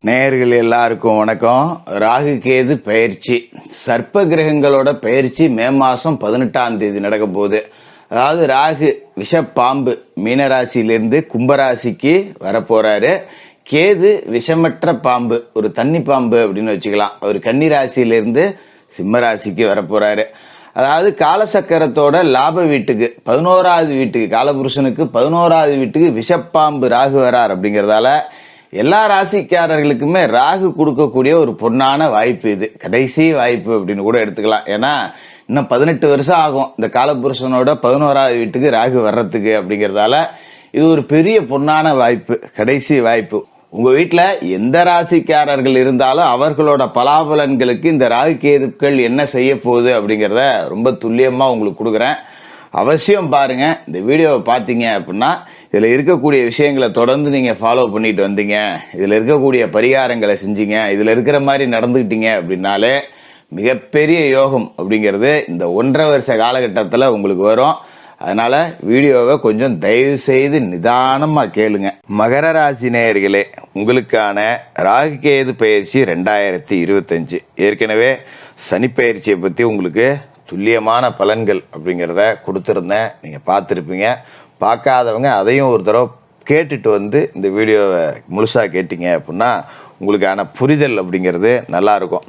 நேயர்கள் எல்லாருக்கும் வணக்கம். ராகு கேது பயிற்சி, சர்ப்ப கிரகங்களோட பயிற்சி மே மாசம் 18ஆம் தேதி நடக்க போகுது. அதாவது ராகு விஷப்பாம்பு மீனராசியிலிருந்து கும்பராசிக்கு வரப்போறாரு. கேது விஷமற்ற பாம்பு, ஒரு தண்ணி பாம்பு அப்படின்னு வச்சுக்கலாம், அவர் கன்னி ராசியிலிருந்து சிம்ம ராசிக்கு வரப்போறாரு. அதாவது காலசக்கரத்தோட லாப வீட்டுக்கு 11வது வீட்டுக்கு, காலபுருஷனுக்கு 11வது வீட்டுக்கு விஷப்பாம்பு ராகு வரார். அப்படிங்கறதால எல்லா ராசிக்காரர்களுக்குமே ராகு கொடுக்கக்கூடிய ஒரு பொன்னான வாய்ப்பு, இது கடைசி வாய்ப்பு அப்படின்னு கூட எடுத்துக்கலாம். ஏன்னா இன்னும் 18 வருஷம் ஆகும் இந்த காலபுருஷனோட 11வது வீட்டுக்கு ராகு வர்றதுக்கு. அப்படிங்கறதால இது ஒரு பெரிய பொன்னான வாய்ப்பு, கடைசி வாய்ப்பு. உங்க வீட்டுல எந்த ராசிக்காரர்கள் இருந்தாலும் அவர்களோட பலாபலன்களுக்கு இந்த ராகு கேதுக்கள் என்ன செய்ய போகுது அப்படிங்கறத ரொம்ப துல்லியமா உங்களுக்கு கொடுக்குறேன். அவசியம் பாருங்க. இந்த வீடியோவை பார்த்தீங்க அப்படின்னா இதுல இருக்கக்கூடிய விஷயங்களை தொடர்ந்து நீங்க ஃபாலோ பண்ணிட்டு வந்தீங்க, இதுல இருக்கக்கூடிய பரிகாரங்களை செஞ்சீங்க, இதுல இருக்கிற மாதிரி நடந்துக்கிட்டீங்க அப்படின்னாலே மிகப்பெரிய யோகம் அப்படிங்கிறது இந்த 1.5 வருஷ காலகட்டத்தில் உங்களுக்கு வரும். அதனால வீடியோவை கொஞ்சம் தயவு செய்து நிதானமா கேளுங்க. மகர ராசி நேயர்களே, உங்களுக்கான ராகு கேது பயிற்சி 2025. ஏற்கனவே சனி பயிற்சியை பத்தி உங்களுக்கு துல்லியமான பலன்கள் அப்படிங்கிறத கொடுத்துருந்தேன், நீங்கள் பார்த்துருப்பீங்க. பார்க்காதவங்க அதையும் ஒரு தடவை கேட்டுட்டு வந்து இந்த வீடியோவை முழுசாக கேட்டீங்க அப்படின்னா உங்களுக்கான புரிதல் அப்படிங்கிறது நல்லாயிருக்கும்.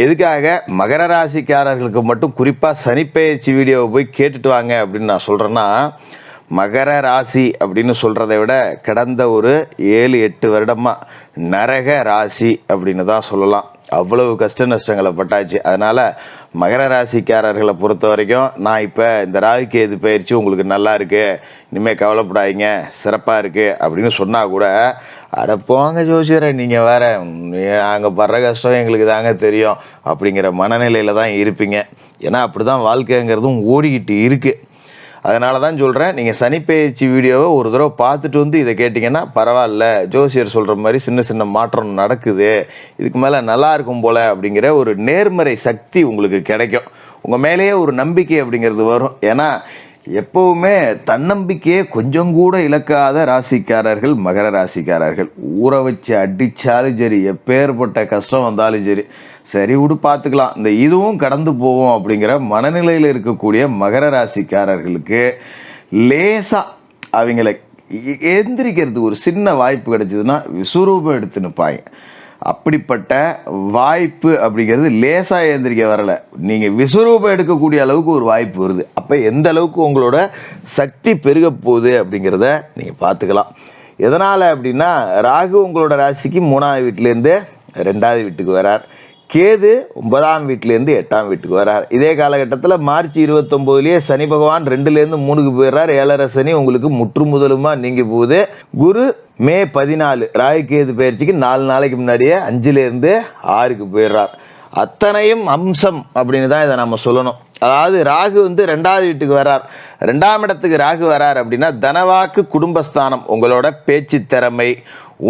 எதுக்காக மகர ராசிக்காரர்களுக்கு மட்டும் குறிப்பாக சனிப்பெயர்ச்சி வீடியோவை போய் கேட்டுட்டு வாங்க அப்படின்னு நான் சொல்கிறேன்னா, மகர ராசி அப்படின்னு சொல்கிறத விட கடந்த ஒரு 7-8 வருடமாக நரக ராசி அப்படின்னு தான் சொல்லலாம். அவ்வளவு கஷ்ட நஷ்டங்களை பட்டாச்சு. அதனால் மகர ராசிக்காரர்களை பொறுத்த வரைக்கும் நான் இப்போ இந்த ராகு கேது பயிற்சி உங்களுக்கு நல்லா இருக்கு, இனிமேல் கவலைப்படாதீங்க, சிறப்பாக இருக்குது அப்படின்னு சொன்னால் கூட அட போங்க ஜோசியரை, நீங்கள் வேற, நாங்கள் படுற கஷ்டம் எங்களுக்கு தாங்க தெரியும் அப்படிங்கிற மனநிலையில் தான் இருப்பீங்க. ஏன்னா அப்படி தான் வாழ்க்கைங்கிறதும் ஓடிக்கிட்டு இருக்குது. அதனால தான் சொல்கிறேன், நீங்கள் சனிப்பெயர்ச்சி வீடியோவை ஒரு தடவை பார்த்துட்டு வந்து இதை கேட்டிங்கன்னா பரவாயில்ல, ஜோசியர் சொல்கிற மாதிரி சின்ன சின்ன மாற்றம் நடக்குது, இதுக்கு மேலே நல்லா இருக்கும் போல் அப்படிங்கிற ஒரு நேர்மறை சக்தி உங்களுக்கு கிடைக்கும். உங்கள் மேலேயே ஒரு நம்பிக்கை அப்படிங்கிறது வரும். ஏன்னா எப்பவுமே தன்னம்பிக்கையே கொஞ்சம் கூட இழக்காத ராசிக்காரர்கள் மகர ராசிக்காரர்கள். ஊற வச்சு அடித்தாலும் சரி, எப்பேற்பட்ட கஷ்டம் வந்தாலும் சரி, சரி விடு பார்த்துக்கலாம், இந்த இதுவும் கடந்து போவோம் அப்படிங்கிற மனநிலையில் இருக்கக்கூடிய மகர ராசிக்காரர்களுக்கு லேசாக அவங்களை எந்திரிக்கிறதுக்கு ஒரு சின்ன வாய்ப்பு கிடைச்சதுன்னா விஸ்வரூபம் எடுத்து நிற்பாங்க. அப்படிப்பட்ட வாய்ப்பு அப்படிங்கிறது லேசாக எந்திரிக்க வரலை, நீங்கள் விஸ்வரூபம் எடுக்கக்கூடிய அளவுக்கு ஒரு வாய்ப்பு வருது. அப்போ எந்த அளவுக்கு உங்களோட சக்தி பெருக போகுது அப்படிங்கிறத நீங்கள் பார்த்துக்கலாம். எதனால் அப்படின்னா, ராகு உங்களோட ராசிக்கு 3வது வீட்டிலேருந்து 2வது வீட்டுக்கு வரார், கேது 9ஆம் வீட்டிலேருந்து 8ஆம் வீட்டுக்கு வரார். இதே காலகட்டத்தில் மார்ச் 29 சனி பகவான் 2லேருந்து 3க்கு போயிடுறார். 7.5 சனி உங்களுக்கு முற்று முதலுமா நீங்கி போகுது. குரு மே 14 ராகு கேது பயிற்சிக்கு 4 நாளைக்கு முன்னாடியே 5லேருந்து 6க்கு போயிடுறார். அத்தனையும் அம்சம் அப்படின்னு தான் இதை நம்ம சொல்லணும். அதாவது ராகு 2வது வீட்டுக்கு வரார், 2ஆம் இடத்துக்கு ராகு வரார் அப்படின்னா தனவாக்கு குடும்பஸ்தானம், உங்களோட பேச்சு திறமை,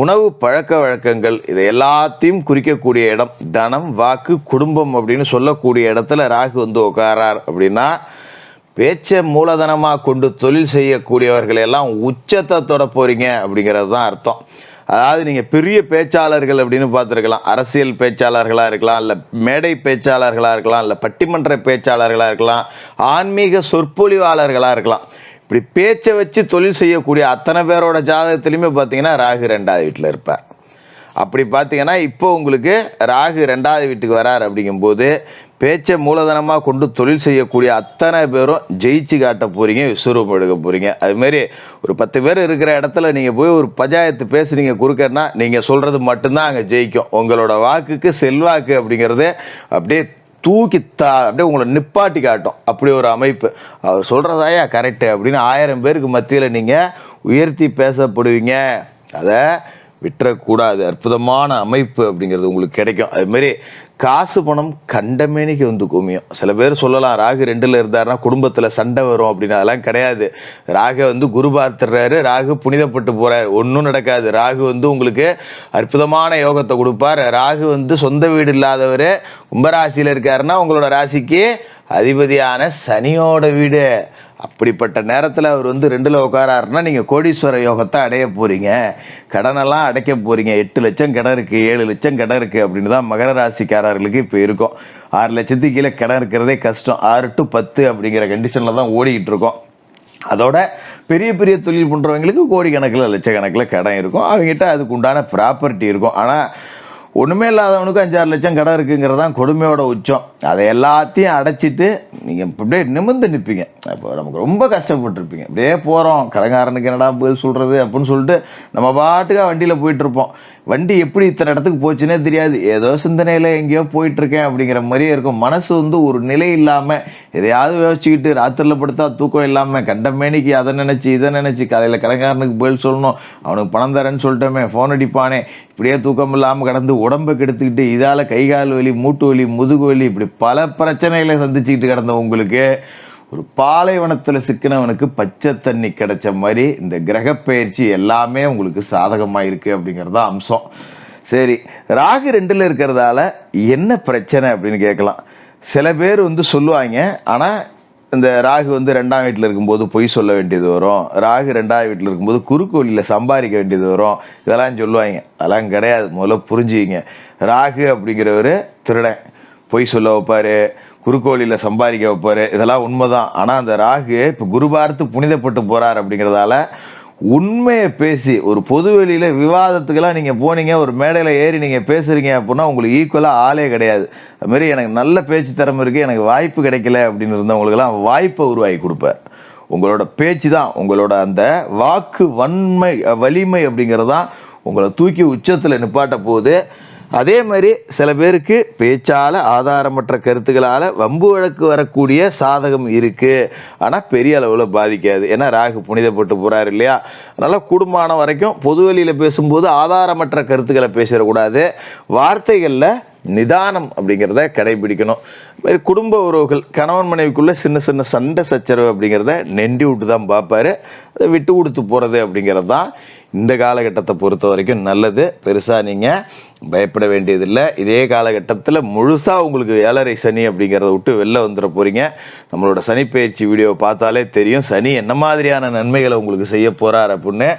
உணவு பழக்க வழக்கங்கள், இதை எல்லாத்தையும் குறிக்கக்கூடிய இடம். தனம், வாக்கு, குடும்பம் அப்படின்னு சொல்லக்கூடிய இடத்துல ராகு உட்காரார் அப்படின்னா பேச்சை மூலதனமாக கொண்டு தொழில் செய்யக்கூடியவர்கள் எல்லாம் உச்சத்தை தொட போறீங்க அப்படிங்கிறது தான் அர்த்தம். அதாவது நீங்கள் பெரிய பேச்சாளர்கள் அப்படின்னு பார்த்துருக்கலாம், அரசியல் பேச்சாளர்களாக இருக்கலாம், இல்லை மேடை பேச்சாளர்களாக இருக்கலாம், இல்லை பட்டிமன்ற பேச்சாளர்களாக இருக்கலாம், ஆன்மீக சொற்பொழிவாளர்களாக இருக்கலாம். இப்படி பேச்சை வச்சு தொழில் செய்யக்கூடிய அத்தனை பேரோட ஜாதகத்திலையுமே பார்த்தீங்கன்னா ராகு 2வது வீட்டில் இருப்பார். அப்படி பார்த்தீங்கன்னா இப்போ உங்களுக்கு ராகு 2வது வீட்டுக்கு வரார். அப்படிங்கும்போது பேச்சை மூலதனமாக கொண்டு தொழில் செய்யக்கூடிய அத்தனை பேரும் ஜெயிச்சு காட்ட போகிறீங்க, விஸ்வரூபம் எடுக்க போகிறீங்க. அதுமாரி ஒரு 10 பேர் இருக்கிற இடத்துல நீங்கள் போய் ஒரு பஞ்சாயத்து பேசுகிறீங்க குறுக்கன்னா, நீங்கள் சொல்கிறது மட்டும்தான் அங்கே ஜெயிக்கும். உங்களோட வாக்குக்கு செல்வாக்கு அப்படிங்கிறது அப்படியே தூக்கி அப்படியே உங்களை நிப்பாட்டி காட்டும். அப்படி ஒரு அமைப்பு. அவர் சொல்கிறதாயா கரெக்டு அப்படின்னு 1000 பேருக்கு மத்தியில் நீங்கள் உயர்த்தி பேசப்படுவீங்க. அதை விட்டுறக்கூடாது. அற்புதமான அமைப்பு அப்படிங்கிறது உங்களுக்கு கிடைக்கும். அதுமாரி காசு பணம் கண்டமேனிக்கு குமியும். சில பேர் சொல்லலாம் ராகு 2ல் இருந்தாருன்னா குடும்பத்தில் சண்டை வரும் அப்படின்னு. அதெல்லாம் கிடையாது. ராகு குரு பார்த்துடுறாரு, ராகு புனிதப்பட்டு போறாரு, ஒன்றும் நடக்காது. ராகு உங்களுக்கு அற்புதமான யோகத்தை கொடுப்பார். ராகு சொந்த வீடு இல்லாதவர் கும்பராசியில் இருக்காருன்னா உங்களோட ராசிக்கு அதிபதியான சனியோட வீடு. அப்படிப்பட்ட நேரத்தில் அவர் வந்து 2ல் உட்காராருன்னா நீங்கள் கோடீஸ்வர யோகத்தை அடைய போகிறீங்க, கடனெல்லாம் அடைக்க போகிறீங்க. 8 லட்சம் கடன் இருக்குது, 7 லட்சம் கடன் இருக்குது அப்படின்னு தான் மகர ராசிக்காரர்களுக்கு இப்போ இருக்கும். 6 லட்சத்துக்கு கீழே கடன் இருக்கிறதே கஷ்டம். 6 to 10 அப்படிங்கிற கண்டிஷனில் தான் ஓடிக்கிட்டு இருக்கோம். அதோட பெரிய பெரிய தொழில் பண்ணுறவங்களுக்கு கோடிக்கணக்கில் லட்சக்கணக்கில் கடன் இருக்கும், அவங்ககிட்ட அதுக்கு உண்டான ப்ராப்பர்ட்டி இருக்கும். ஆனால் ஒன்றுமே இல்லாதவனுக்கு 5-6 லட்சம் கடன் இருக்குங்கிறது தான் கொடுமையோட உச்சம். அதை எல்லாத்தையும் அடைச்சிட்டு நீங்கள் அப்படியே நிமிர்ந்து நிற்பீங்க. அப்போ நமக்கு ரொம்ப கஷ்டப்பட்டுருப்பீங்க. அப்படியே போகிறோம், கடங்காரனுக்கு என்னடா பதில் சொல்கிறது அப்படின்னு சொல்லிட்டு நம்ம பாட்டுக்காக வண்டியில் போயிட்டுருப்போம். வண்டி எப்படி இத்தனை இடத்துக்கு போச்சுன்னே தெரியாது, ஏதோ சிந்தனையில் எங்கேயோ போயிட்டுருக்கேன் அப்படிங்கிற மாதிரியே இருக்கும். மனசு வந்து ஒரு நிலை இல்லாமல் எதையாவது யோசிச்சுக்கிட்டு ராத்திரியில் படுத்தா தூக்கம் இல்லாமல் கண்டமேனிக்கு அதை நினச்சி இதை நினச்சி காலையில் கடங்காரனுக்கு பதில் சொல்லணும், அவனுக்கு பணம் தரேன்னு சொல்லிட்டோமே, ஃபோன் அடிப்பானே, இப்படியே தூக்கம் இல்லாமல் கடந்து உடம்பை கெடுத்துக்கிட்டு இதால் கை கால் வலி, மூட்டு வலி, முதுகு வலி, இப்படி பல பிரச்சனைகளை சந்திச்சுக்கிட்டு கிடந்த உங்களுக்கு ஒரு பாலைவனத்தில் சிக்கினவனுக்கு பச்சை தண்ணி கிடைச்ச மாதிரி இந்த கிரகப்பெயர்ச்சி எல்லாமே உங்களுக்கு சாதகமாக இருக்குது அப்படிங்கிறது தான் அம்சம். சரி, ராகு 2ல் இருக்கிறதால என்ன பிரச்சனை அப்படின்னு கேட்கலாம். சில பேர் வந்து சொல்லுவாங்க, ஆனால் இந்த ராகு வந்து 2ஆம் வீட்டில் இருக்கும்போது பொய் சொல்ல வேண்டியது வரும், ராகு 2ஆவது வீட்டில் இருக்கும்போது குறுக்கு வழியில் சம்பாதிக்க வேண்டியது வரும், இதெல்லாம் சொல்லுவாங்க. அதெல்லாம் கிடையாது. முதல்ல புரிஞ்சுக்கிங்க, ராகு அப்படிங்கிறவர் திருடன், பொய் சொல்ல வைப்பார், குறுக்கோளியில் சம்பாதிக்க வைப்பார், இதெல்லாம் உண்மைதான். ஆனால் அந்த ராகு இப்போ குரு பார்த்து புனிதப்பட்டு போகிறார் அப்படிங்கிறதால உண்மையை பேசி ஒரு பொது வெளியில் விவாதத்துக்கெல்லாம் நீங்கள் போனீங்க, ஒரு மேடையில் ஏறி நீங்கள் பேசுகிறீங்க அப்படின்னா உங்களுக்கு ஈக்குவலாக ஆளே கிடையாது. அதுமாரி எனக்கு நல்ல பேச்சு திறமை இருக்குது, எனக்கு வாய்ப்பு கிடைக்கல அப்படின்னு இருந்தவங்களுக்கெல்லாம் வாய்ப்பை உருவாக்கி கொடுப்பார். உங்களோட பேச்சு தான், உங்களோட அந்த வாக்கு வலிமை அப்படிங்கிறது தான் உங்களை தூக்கி உச்சத்தில் நிப்பாட்ட போகுது. அதே மாதிரி சில பேருக்கு பேச்சால் ஆதாரமற்ற கருத்துக்களால் வம்பு வழக்கு வரக்கூடிய சாதகம் இருக்குது, ஆனால் பெரிய அளவில் பாதிக்காது. ஏன்னா ராகு புனிதப்பட்டு போகிறார் இல்லையா. அதனால் குடும்பமான வரைக்கும் பொதுவெளியில் பேசும்போது ஆதாரமற்ற கருத்துக்களை பேசிடக்கூடாது, வார்த்தைகளில் நிதானம் அப்படிங்கிறத கடைபிடிக்கணும். மாதிரி குடும்ப உறவுகள் கணவன் மனைவிக்குள்ளே சின்ன சின்ன சண்டை சச்சரவு அப்படிங்கிறத நெண்டி விட்டு தான் பார்ப்பார். அதை விட்டு கொடுத்து போகிறது அப்படிங்கிறது தான் இந்த காலகட்டத்தை பொறுத்த வரைக்கும் நல்லது. பெருசாக நீங்கள் பயப்பட வேண்டியதில்லை. இதே காலகட்டத்தில் முழுசாக உங்களுக்கு 7.5 சனி அப்படிங்கிறத விட்டு வெளில வந்துட போகிறீங்க. நம்மளோட சனிப்பெயர்ச்சி வீடியோவை பார்த்தாலே தெரியும் சனி என்ன மாதிரியான நன்மைகளை உங்களுக்கு செய்ய போகிறார் அப்படின்னு.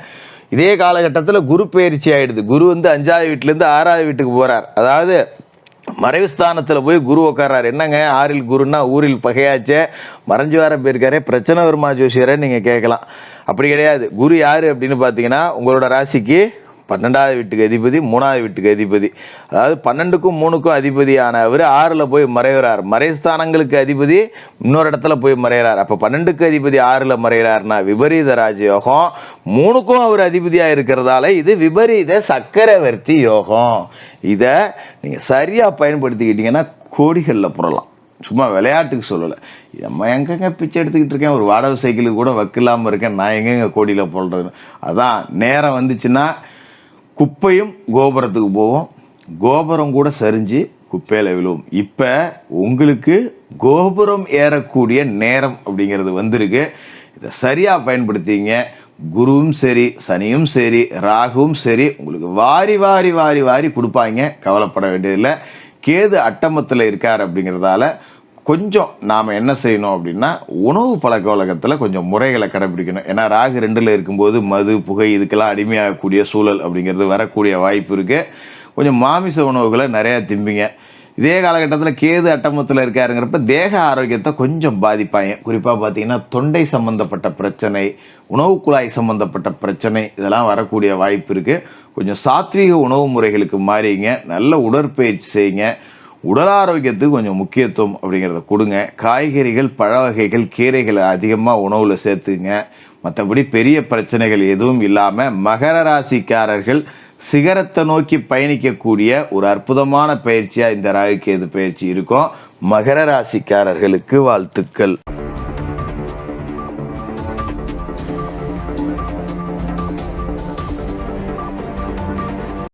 இதே காலகட்டத்தில் குரு பயிற்சி ஆகிடுது. குரு வந்து 5ஆவது வீட்டிலேருந்து 6ஆவது வீட்டுக்கு போகிறார். அதாவது மறைவு ஸ்தானத்தில் போய் குரு உட்கார்றாரு. என்னங்க 6ல் குருன்னா ஊரில் பகையாச்சே, மறைஞ்சு வர போயிருக்காரே, பிரச்சனை வருமா ஜோசியரை நீங்கள் கேட்கலாம். அப்படி கிடையாது. குரு யார் அப்படின்னு பார்த்தீங்கன்னா உங்களோட ராசிக்கு 12ஆவது வீட்டுக்கு அதிபதி, 3ஆவது வீட்டுக்கு அதிபதி. அதாவது 12க்கும் 3க்கும் அதிபதியான அவர் 6ல் போய் மறைகிறார். மறைஸ்தானங்களுக்கு அதிபதி இன்னொரு இடத்துல போய் மறைகிறார். அப்போ 12க்கு அதிபதி 6ல் மறைகிறார்னா விபரீத ராஜயோகம். 3க்கும் அவர் அதிபதியாக இருக்கிறதால இது விபரீத சக்கரவர்த்தி யோகம். இதை நீங்கள் சரியாக பயன்படுத்திக்கிட்டீங்கன்னா கோடிகளில் புரலாம். சும்மா விளையாட்டுக்கு சொல்லலை. நம்ம எங்கெங்க பிச்சை எடுத்துக்கிட்டு இருக்கேன், ஒரு வாடகை சைக்கிளுக்கு கூட வக்கில்லாமல் இருக்கேன், நான் எங்கெங்க கோடியில் போடுறது. அதான் நேரம் வந்துச்சுன்னா குப்பையும் கோபுரத்துக்கு போவோம், கோபுரம் கூட சரிஞ்சு குப்பையில் விழுவும். இப்போ உங்களுக்கு கோபுரம் ஏறக்கூடிய நேரம் அப்படிங்கிறது வந்திருக்கு. இதை சரியாக பயன்படுத்திங்க. குருவும் சரி, சனியும் சரி, ராகுவும் சரி உங்களுக்கு வாரி வாரி வாரி வாரி கொடுப்பாங்க, கவலைப்பட வேண்டியதில்லை. கேது அட்டமத்தில் இருக்கார் அப்படிங்கிறதால கொஞ்சம் நாம் என்ன செய்யணும் அப்படின்னா உணவு பழக்க வழக்கத்தில் கொஞ்சம் முறைகளை கடைபிடிக்கணும். ஏன்னா ராகு 2ல் இருக்கும்போது மது புகை இதுக்கெல்லாம் அடிமையாகக்கூடிய சூழல் அப்படிங்கிறது வரக்கூடிய வாய்ப்பு இருக்குது. கொஞ்சம் மாமிச உணவுகளை நிறையா திம்பிங்க. இதே காலகட்டத்தில் கேது அட்டமத்தில் இருக்காருங்கிறப்ப தேக ஆரோக்கியத்தை கொஞ்சம் பாதிப்பாங்க. குறிப்பாக பார்த்தீங்கன்னா தொண்டை சம்மந்தப்பட்ட பிரச்சனை, உணவு குழாய் சம்மந்தப்பட்ட பிரச்சனை, இதெல்லாம் வரக்கூடிய வாய்ப்பு இருக்குது. கொஞ்சம் சாத்வீக உணவு முறைகளுக்கு மாறிங்க, நல்ல உடற்பயிற்சி செய்யுங்க, உடல் ஆரோக்கியத்துக்கு கொஞ்சம் முக்கியத்துவம் அப்படிங்கிறத கொடுங்க. காய்கறிகள், பழ வகைகள், கீரைகளை அதிகமாக உணவில் சேர்த்துங்க. மற்றபடி பெரிய பிரச்சனைகள் எதுவும் இல்லாமல் மகர ராசிக்காரர்கள் சிகரத்தை நோக்கி பயணிக்கக்கூடிய ஒரு அற்புதமான பயிற்சியாக இந்த ராகு கேது பயிற்சி இருக்கும். மகர ராசிக்காரர்களுக்கு வாழ்த்துக்கள்.